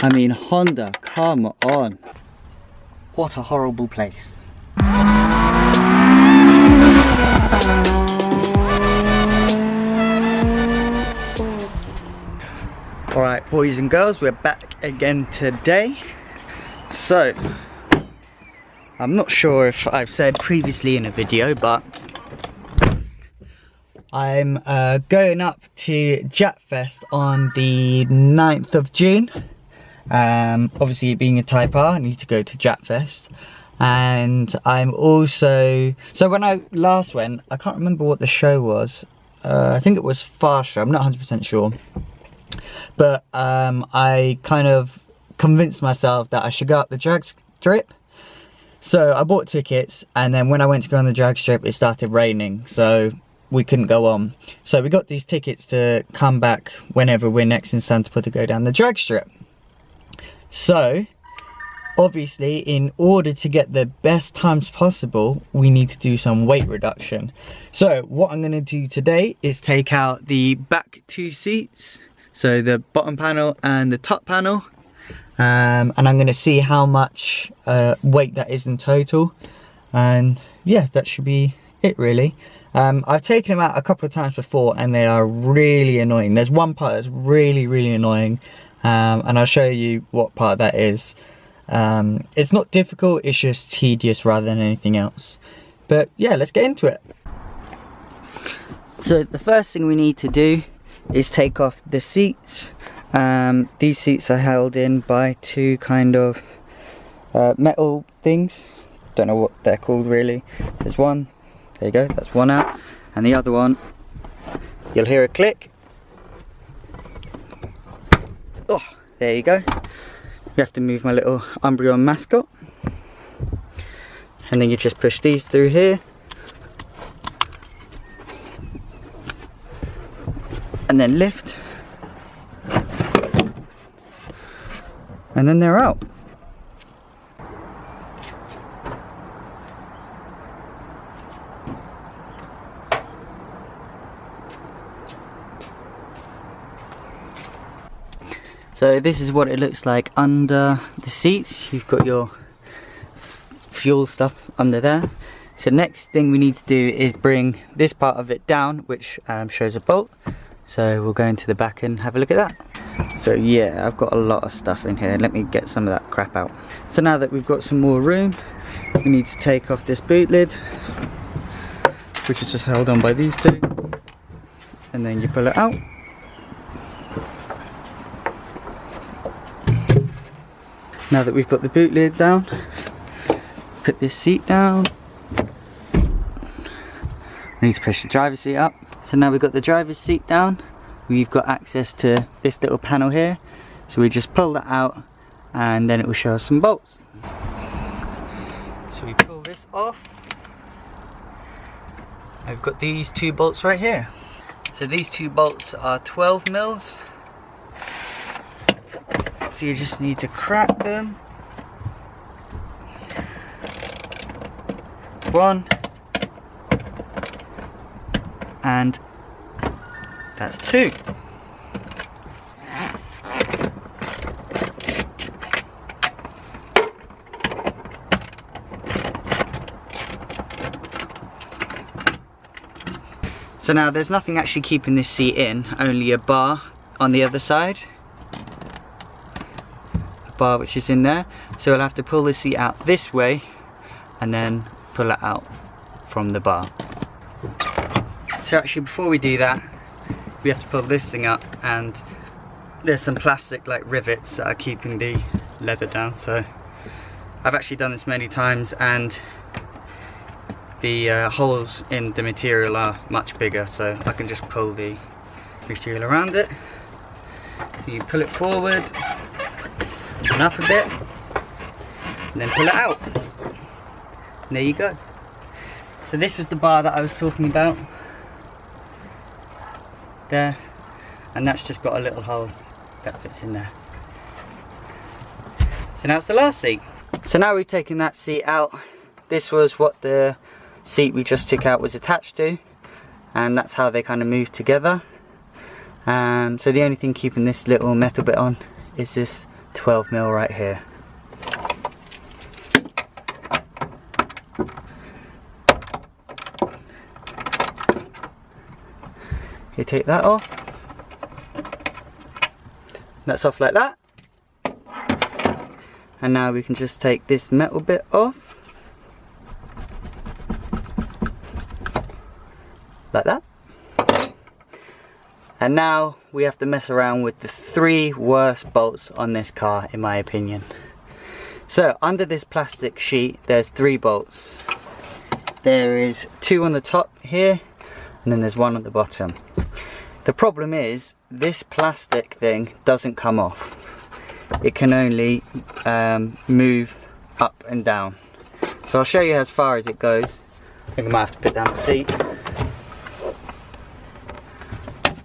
I mean, Honda, come on. What a horrible place. Alright, boys and girls, we're back again today. So, I'm not sure if I've said previously in a video, but I'm going up to Japfest on the 9th of June. Obviously, being a Type R, I need to go to Japfest. And I'm also... So when I last went, I can't remember what the show was. I think it was Faster, I'm not 100% sure. But I kind of convinced myself that I should go up the drag strip. So I bought tickets, and then when I went to go on the drag strip, it started raining. So we couldn't go on. So we got these tickets to come back whenever we're next in Santapur to go down the drag strip. So, obviously, in order to get the best times possible, we need to do some weight reduction. So, what I'm going to do today is take out the back two seats. So, the bottom panel and the top panel. And I'm going to see how much weight that is in total. And, yeah, that should be it, really. I've taken them out a couple of times before and they are really annoying. There's one part that's really, really annoying, and I'll show you what part that is. It's not difficult, it's just tedious rather than anything else. But yeah, let's get into it. So the first thing we need to do is take off the seats. These seats are held in by two kind of metal things. Don't know what they're called really. There's one. There you go, that's one out. And the other one, you'll hear a click. Oh, there you go. You have to move my little Umbreon mascot. And then you just push these through here. And then lift. And then they're out. So this is what it looks like under the seats. You've got your fuel stuff under there. So next thing we need to do is bring this part of it down, which shows a bolt. So we'll go into the back and have a look at that. So yeah, I've got a lot of stuff in here. Let me get some of that crap out. So now that we've got some more room, we need to take off this boot lid, which is just held on by these two. And then you pull it out. Now that we've got the boot lid down, put this seat down. I need to push the driver's seat up. So now we've got the driver's seat down, we've got access to this little panel here. So we just pull that out and then it will show us some bolts. So we pull this off. I've got these two bolts right here. So these two bolts are 12 mils. So you just need to crack them. One. And that's two. So now there's nothing actually keeping this seat in, only a bar on the other side. Bar which is in there, so we'll have to pull the seat out this way and then pull it out from the bar. So actually before we do that, we have to pull this thing up, and there's some plastic like rivets that are keeping the leather down. So I've actually done this many times and the holes in the material are much bigger, so I can just pull the material around it. So you pull it forward and up a bit, and then pull it out. And there you go. So this was the bar that I was talking about. There. And that's just got a little hole that fits in there. So now it's the last seat. So now we've taken that seat out. This was what the seat we just took out was attached to. And that's how they kind of move together. So the only thing keeping this little metal bit on is this 12mm right here. You take that off. That's off like that. And now we can just take this metal bit off. Like that. And now we have to mess around with the 3 worst bolts on this car, in my opinion. So under this plastic sheet there's 3 bolts. There is 2 on the top here, and then there's 1 on the bottom. The problem is this plastic thing doesn't come off. It can only move up and down. So I'll show you as far as it goes. I think I might have to put down the seat.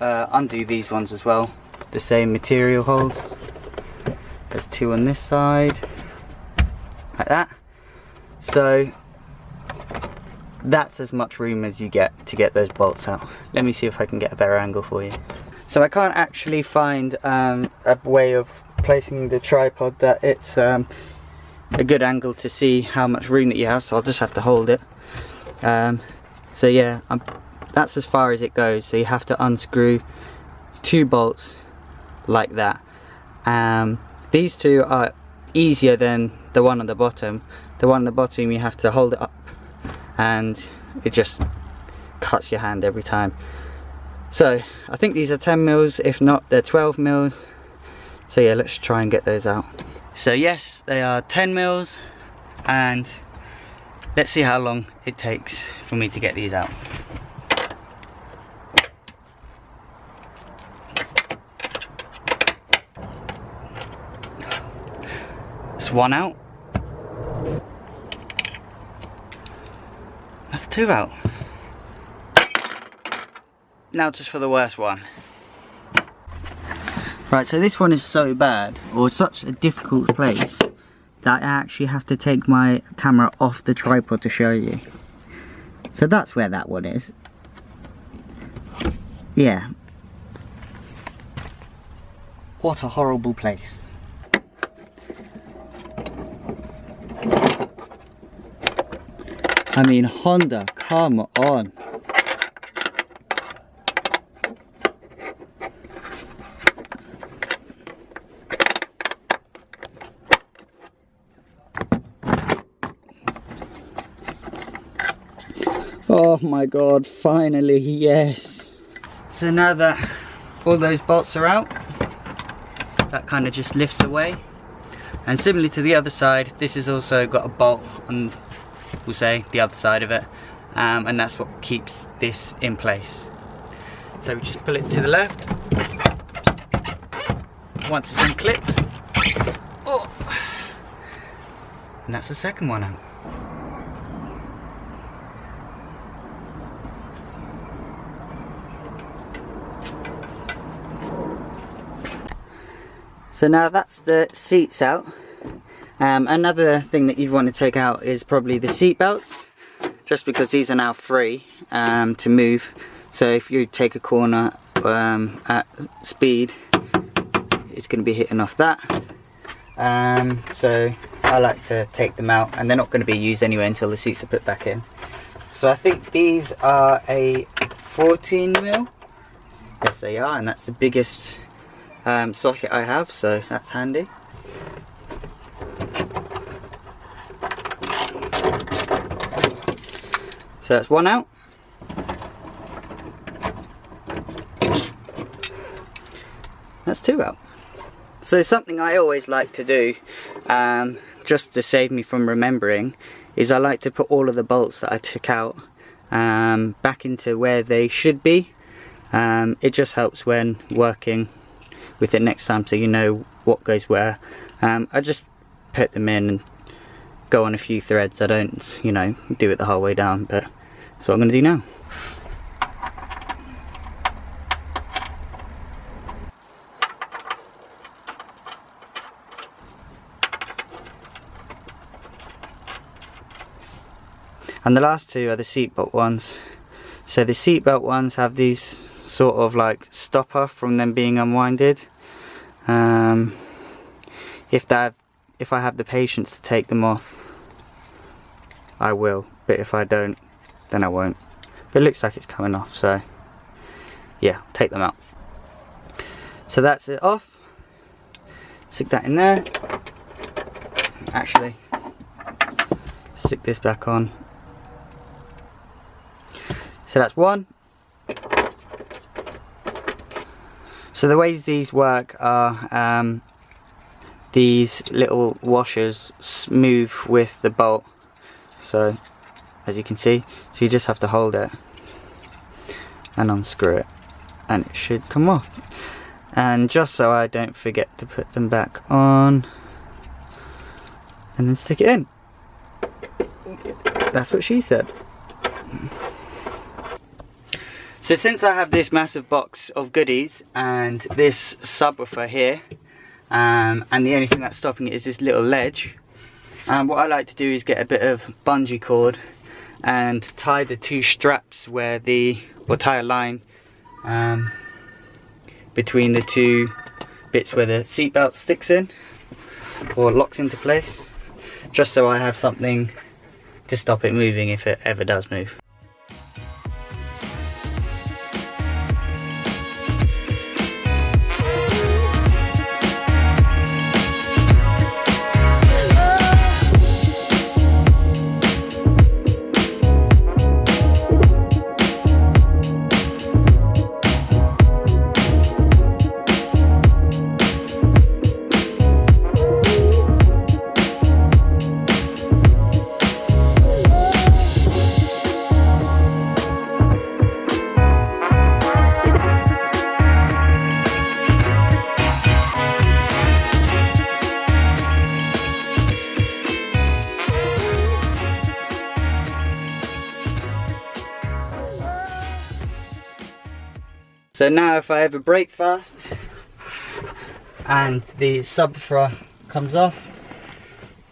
Undo these ones as well. The same material holes. There's 2 on this side. Like that. So that's as much room as you get to get those bolts out. Let me see if I can get a better angle for you. So I can't actually find a way of placing the tripod that it's a good angle to see how much room that you have, so I'll just have to hold it. So yeah, that's as far as it goes. So you have to unscrew 2 bolts like that. These 2 are easier than the one on the bottom. The one on the bottom you have to hold it up and it just cuts your hand every time. So I think these are 10mm, if not they're 12mm. So yeah, let's try and get those out. So yes, they are 10mm, and let's see how long it takes for me to get these out. That's 1 out. That's 2 out. Now just for the worst one. Right, so this one is so bad, or such a difficult place, that I actually have to take my camera off the tripod to show you. So that's where that one is. Yeah. What a horrible place. I mean, Honda, come on. Oh my god, finally, yes. So now that all those bolts are out, that kind of just lifts away. And similarly to the other side, this has also got a bolt on, we'll say, the other side of it. And that's what keeps this in place. So we just pull it to the left. Once it's unclipped, oh, and that's the second one out. So now that's the seats out. Another thing that you'd want to take out is probably the seat belts, just because these are now free to move. So if you take a corner at speed, it's going to be hitting off that. So I like to take them out, and they're not going to be used anyway until the seats are put back in. So I think these are a 14mm. Yes, they are, and that's the biggest socket I have, so that's handy. So that's 1 out. That's 2 out. So something I always like to do, just to save me from remembering, is I like to put all of the bolts that I took out back into where they should be. It just helps when working with it next time, so you know what goes where. I just put them in and go on a few threads. I don't, you know, do it the whole way down, but that's what I'm going to do now. And the last 2 are the seatbelt ones. So the seatbelt ones have these sort of like stopper from them being unwinded. if I have the patience to take them off, I will, but if I don't, then I won't. But it looks like it's coming off, so yeah, take them out. So that's it off. Stick that in there. Actually, stick this back on. So that's one. So the ways these work are these little washers move with the bolt. So as you can see, so you just have to hold it and unscrew it and it should come off. And just so I don't forget to put them back on and then stick it in. That's what she said. So since I have this massive box of goodies and this subwoofer here, and the only thing that's stopping it is this little ledge, what I like to do is get a bit of bungee cord and tie the two straps or tie a line between the two bits where the seatbelt sticks in or locks into place, just so I have something to stop it moving if it ever does move. So now if I ever brake fast and the subwoofer comes off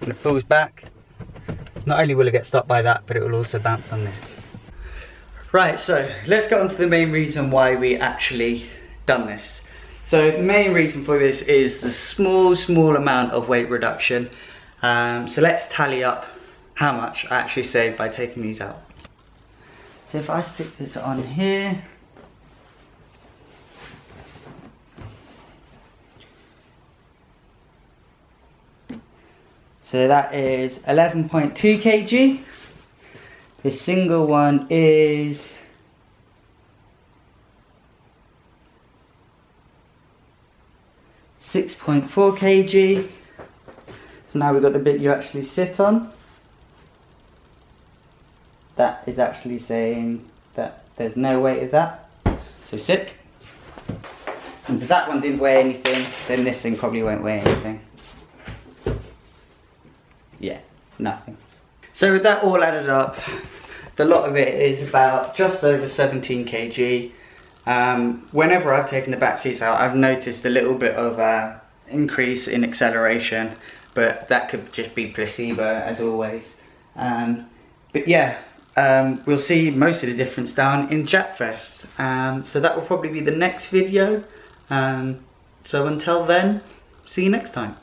and it pulls back, not only will it get stopped by that, but it will also bounce on this. Right, so let's get on to the main reason why we actually done this. So the main reason for this is the small amount of weight reduction. So let's tally up how much I actually saved by taking these out. So if I stick this on here, so that is 11.2 kg. The single one is 6.4 kg. So now we've got the bit you actually sit on. That is actually saying that there's no weight of that. So sit. And if that one didn't weigh anything, then this thing probably won't weigh anything. Yeah, nothing. So with that all added up, the lot of it is about just over 17 kg. Whenever I've taken the back seats out, I've noticed a little bit of increase in acceleration, but that could just be placebo as always. But yeah, we'll see most of the difference down in Japfest. So that will probably be the next video. So until then, see you next time.